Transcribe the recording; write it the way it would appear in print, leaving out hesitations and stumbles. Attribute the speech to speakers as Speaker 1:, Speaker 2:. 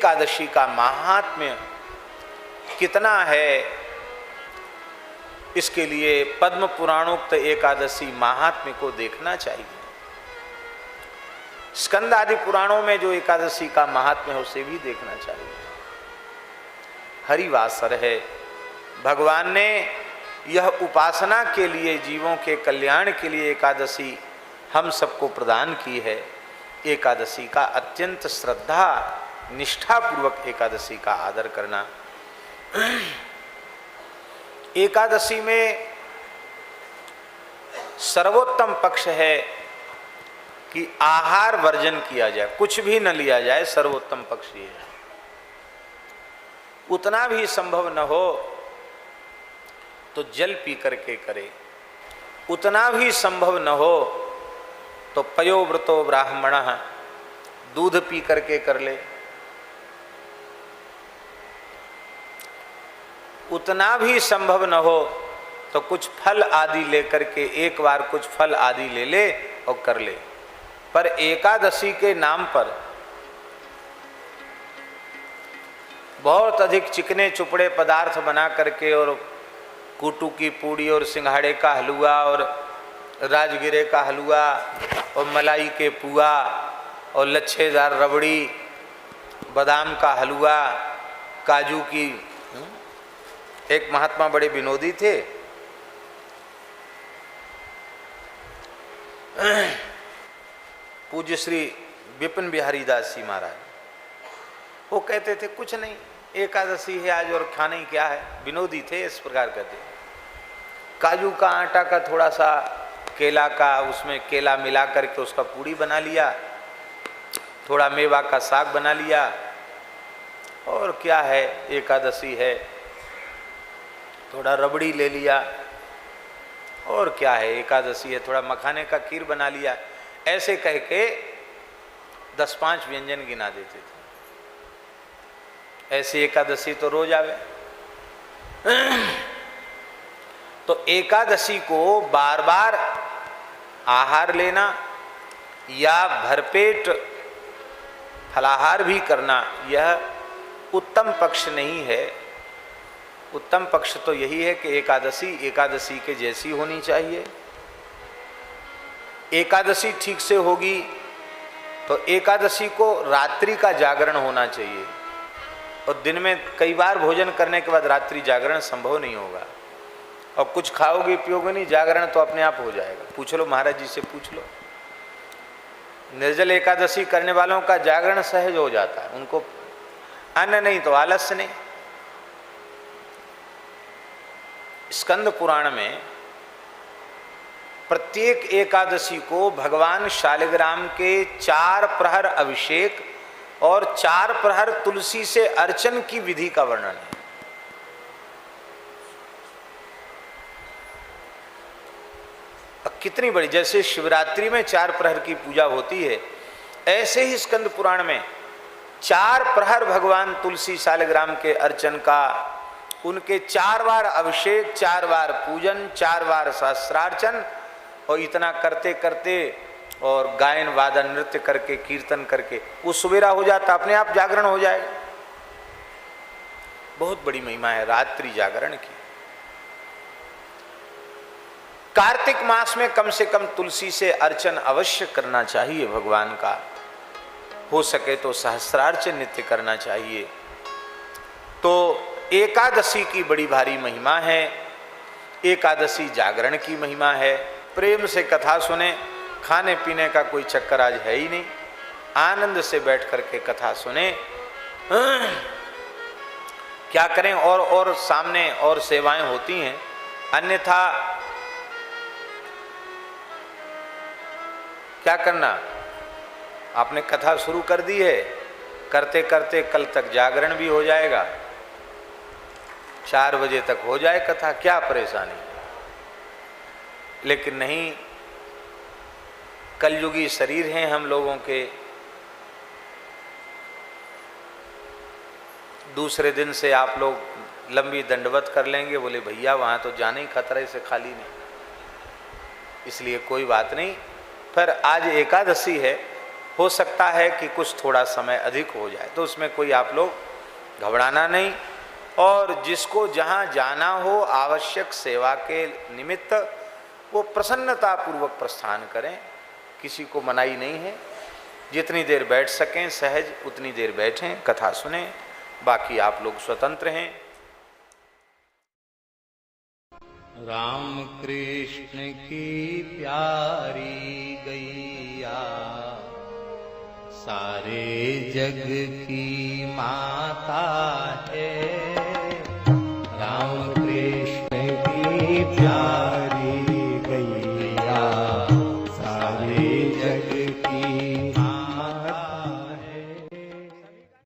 Speaker 1: एकादशी का महात्म्य कितना है, इसके लिए पद्म पुराणोक्त एकादशी महात्म्य को देखना चाहिए। स्कंद आदि पुराणों में जो एकादशी का महात्म्य है उसे भी देखना चाहिए। हरिवासर है, भगवान ने यह उपासना के लिए, जीवों के कल्याण के लिए एकादशी हम सबको प्रदान की है। एकादशी का अत्यंत श्रद्धा निष्ठापूर्वक एकादशी का आदर करना। एकादशी में सर्वोत्तम पक्ष है कि आहार वर्जन किया जाए, कुछ भी न लिया जाए, सर्वोत्तम पक्ष ये है। उतना भी संभव न हो तो जल पी करके करे, उतना भी संभव न हो तो पयोव्रतो ब्राह्मणः, दूध पी करके कर ले, उतना भी संभव न हो तो कुछ फल आदि लेकर के एक बार कुछ फल आदि ले ले और कर ले। पर एकादशी के नाम पर बहुत अधिक चिकने चुपड़े पदार्थ बना करके और कूटू की पूड़ी और सिंघाड़े का हलवा और राजगिरे का हलवा और मलाई के पुआ और लच्छेदार रबड़ी, बादाम का हलवा, काजू की। एक महात्मा बड़े विनोदी थे, पूज्य श्री विपिन बिहारी दास जी महाराज। वो कहते थे कुछ नहीं, एकादशी है आज और खाना ही क्या है। विनोदी थे, इस प्रकार कहते, काजू का आटा का थोड़ा सा केला का, उसमें केला मिला करके उसका पूड़ी बना लिया, थोड़ा मेवा का साग बना लिया, और क्या है एकादशी है, थोड़ा रबड़ी ले लिया, और क्या है एकादशी है, थोड़ा मखाने का खीर बना लिया। ऐसे कह के 10-5 व्यंजन गिना देते थे। ऐसी एकादशी तो रोज आवे। तो एकादशी को बार बार आहार लेना या भरपेट फलाहार भी करना, यह उत्तम पक्ष नहीं है। उत्तम पक्ष तो यही है कि एकादशी एकादशी के जैसी होनी चाहिए। एकादशी ठीक से होगी तो एकादशी को रात्रि का जागरण होना चाहिए, और दिन में कई बार भोजन करने के बाद रात्रि जागरण संभव नहीं होगा। और कुछ खाओगे पियोगे नहीं, जागरण तो अपने आप हो जाएगा। पूछ लो, महाराज जी से पूछ लो, निर्जल एकादशी करने वालों का जागरण सहज हो जाता है, उनको अन्न नहीं तो आलस्य नहीं। स्कंद पुराण में प्रत्येक एकादशी को भगवान शालिग्राम के 4 प्रहर अभिषेक और 4 प्रहर तुलसी से अर्चन की विधि का वर्णन है। कितनी बड़ी, जैसे शिवरात्रि में 4 प्रहर की पूजा होती है, ऐसे ही स्कंद पुराण में 4 प्रहर भगवान तुलसी शालिग्राम के अर्चन का, उनके 4 बार अभिषेक, 4 बार पूजन, 4 बार सहस्रार्चन, और इतना करते करते और गायन वादन नृत्य करके कीर्तन करके वो सवेरा हो जाता, अपने आप जागरण हो जाएगा। बहुत बड़ी महिमा है रात्रि जागरण की। कार्तिक मास में कम से कम तुलसी से अर्चन अवश्य करना चाहिए भगवान का, हो सके तो सहस्रार्चन नित्य करना चाहिए। तो एकादशी की बड़ी भारी महिमा है, एकादशी जागरण की महिमा है। प्रेम से कथा सुने, खाने पीने का कोई चक्कर आज है ही नहीं, आनंद से बैठ करके कथा सुने। क्या करें, और सामने और सेवाएं होती हैं, अन्यथा क्या करना। आपने कथा शुरू कर दी है, करते करते कल तक जागरण भी हो जाएगा, 4 बजे तक हो जाए कथा, क्या परेशानी। लेकिन नहीं, कलयुगी शरीर हैं हम लोगों के। दूसरे दिन से आप लोग लंबी दंडवत कर लेंगे, बोले भैया वहाँ तो जाने ही खतरे से खाली नहीं, इसलिए कोई बात नहीं। पर आज एकादशी है, हो सकता है कि कुछ थोड़ा समय अधिक हो जाए, तो उसमें कोई आप लोग घबराना नहीं। और जिसको जहाँ जाना हो आवश्यक सेवा के निमित्त, वो प्रसन्नता पूर्वक प्रस्थान करें, किसी को मनाही नहीं है। जितनी देर बैठ सकें सहज उतनी देर बैठें, कथा सुने, बाकी आप लोग स्वतंत्र हैं।
Speaker 2: राम कृष्ण की प्यारी गैया सारे जग की माता है। राम कृष्ण की प्यारी